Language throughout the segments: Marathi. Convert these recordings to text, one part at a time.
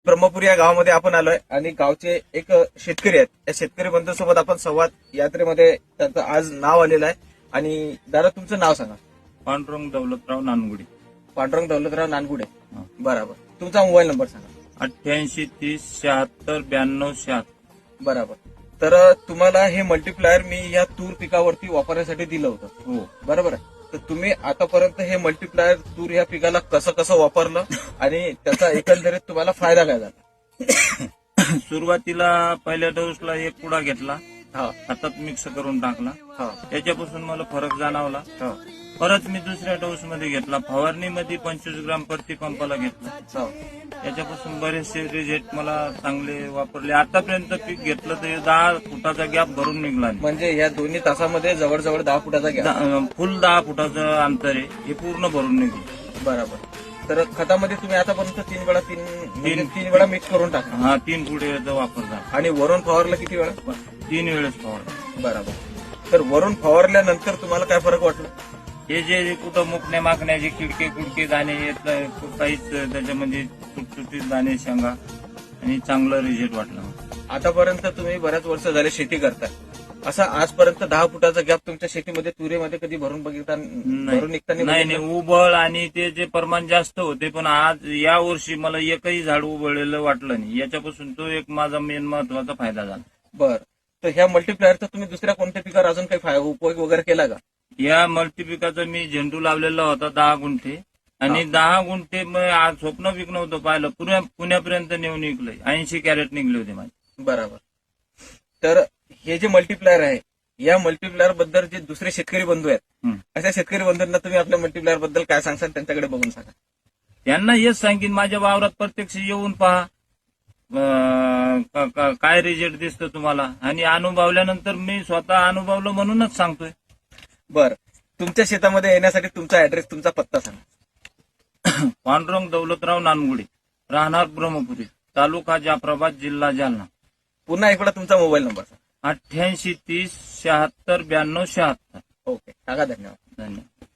ब्रह्मपुरी या गावामध्ये आपण आलोय आणि गावचे एक शेतकरी आहेत. या शेतकरी बंधूंसोबत आपण संवाद यात्रेमध्ये त्यांचं आज नाव आलेलं आहे. आणि दादा तुमचं नाव सांगा. पांडुरंग दौलतराव नानगुडे. पांडुरंग दौलतराव नानगुडे. हा. बरोबर. तुमचा मोबाईल नंबर सांगा. 88 30 76 92 76. बरोबर. तर तुम्हाला हे मल्टीप्लायर मी या तूर पिकावरती वापरण्यासाठी दिलं होतं. हो. बरोबर आहे. तर तुम्ही आतापर्यंत हे मल्टीप्लायर तूर या पिकाला कसं कसं वापरलं आणि त्याचा एकंदरीत तुम्हाला फायदा काय झाला? सुरुवातीला पहिल्या डोसला एक पुडा घेतला, हा हातात मिक्स करून टाकला. हा त्याच्यापासून मला फरक जाणवला. हा परत मी दुसऱ्या डोस मध्ये घेतला, फवारणीमध्ये 25 ग्राम प्रति पंपाला घेतला. हा त्याच्यापासून बरेचसे रिझल्ट मला चांगले वापरले. आतापर्यंत पीक घेतलं तर 10 फुटाचा गॅप भरून निघला नाही. म्हणजे या दोन्ही तासामध्ये जवळजवळ 10 फुटाचा गॅप. फुल 10 फुटाचं अंतर आहे, हे पूर्ण भरून निघलं. बरोबर. तर खतामध्ये तुम्ही आतापर्यंत तीन वेळा मिक्स करून टाका. हा, 3 फुटाचा वापर झाला आणि वरून फवारलं किती वेळा? 3 वेळेस फवारला. बरोबर. तर वरून फवारल्यानंतर तुम्हाला काय फरक वाटला? हे जे कुठं मुकण्या माकण्याचे किडके दाणे येत काहीच त्याच्यामध्ये तुटतुटीत दाणे शेंगा आणि चांगलं रिझल्ट वाटलं. आतापर्यंत तुम्ही बऱ्याच वर्ष झाले शेती करताय. असा आजपर्यंत 10 फुटाचा गॅप तुमच्या शेतीमध्ये तुरीमध्ये कधी भरून निघताना नाही, उबळ आणि ते जे प्रमाण जास्त होते, पण आज या वर्षी मला एकही झाड उबळलेलं वाटलं नाही. याच्यापासून तो एक माझा मेन महत्वाचा फायदा झाला. बर. तर ह्या मल्टीप्लायरचा तुम्ही दुसऱ्या कोणत्या पिकावर अजून काही उपयोग वगैरे केला का? या मल्टीपिकाचा मी झेंडू लावलेला होता 10 गुंठे आणि 10 गुंठे आज स्वप्न पीक नव्हतं पाहिलं, पुण्यापर्यंत नेऊन निघलंय. 80 कॅरेट निघले होते माझे. बरोबर. तर हे जे मल्टीप्लायर आहे, या मल्टीप्लायर बद्दल जे दुसरे शेतकरी बंधू आहेत, अशा शेतकरी बंधूंना तुम्ही आपल्या मल्टीप्लायर बद्दल काय सांगसाल? त्यांच्याकडे बघून सांगा. त्यांना हेच सांगेन, माझ्या वावरात प्रत्यक्ष येऊन पहा, काय रिझल्ट दिसतं तुम्हाला. आणि अनुभवल्यानंतर मी स्वतः अनुभवलं म्हणूनच सांगतोय. बर. तुमच्या शेतामध्ये येण्यासाठी तुमचा ऍड्रेस, तुमचा पत्ता सांगा. पांडुरंग दौलतराव नानगुडे, राहणार ब्रह्मपुरी, तालुका जाफराबाद, जिल्हा जालना. पुन्हा एक वेळा तुमचा मोबाईल नंबर सांगा. 88 30 76 92 76. ओके, सांगा. धन्यवाद. धन्यवाद.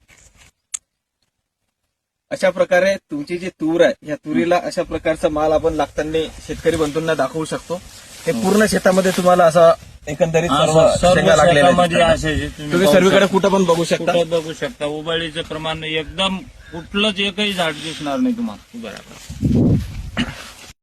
अशा प्रकारे तुमची जी तूर आहे, या तुरीला अशा प्रकारचा माल आपण लागताना शेतकरी बंधूंना दाखवू शकतो. हे पूर्ण शेतामध्ये तुम्हाला असा एकंदरीत सर्व शेंगा लागलेल्या आहेत. तुम्ही सर्वीकडे कुठं पण बघू शकता. कुठं बघू शकता. उबाळीचं प्रमाण एकदम कुठलंच एकही झाड दिसणार नाही तुम्हाला. बरोबर.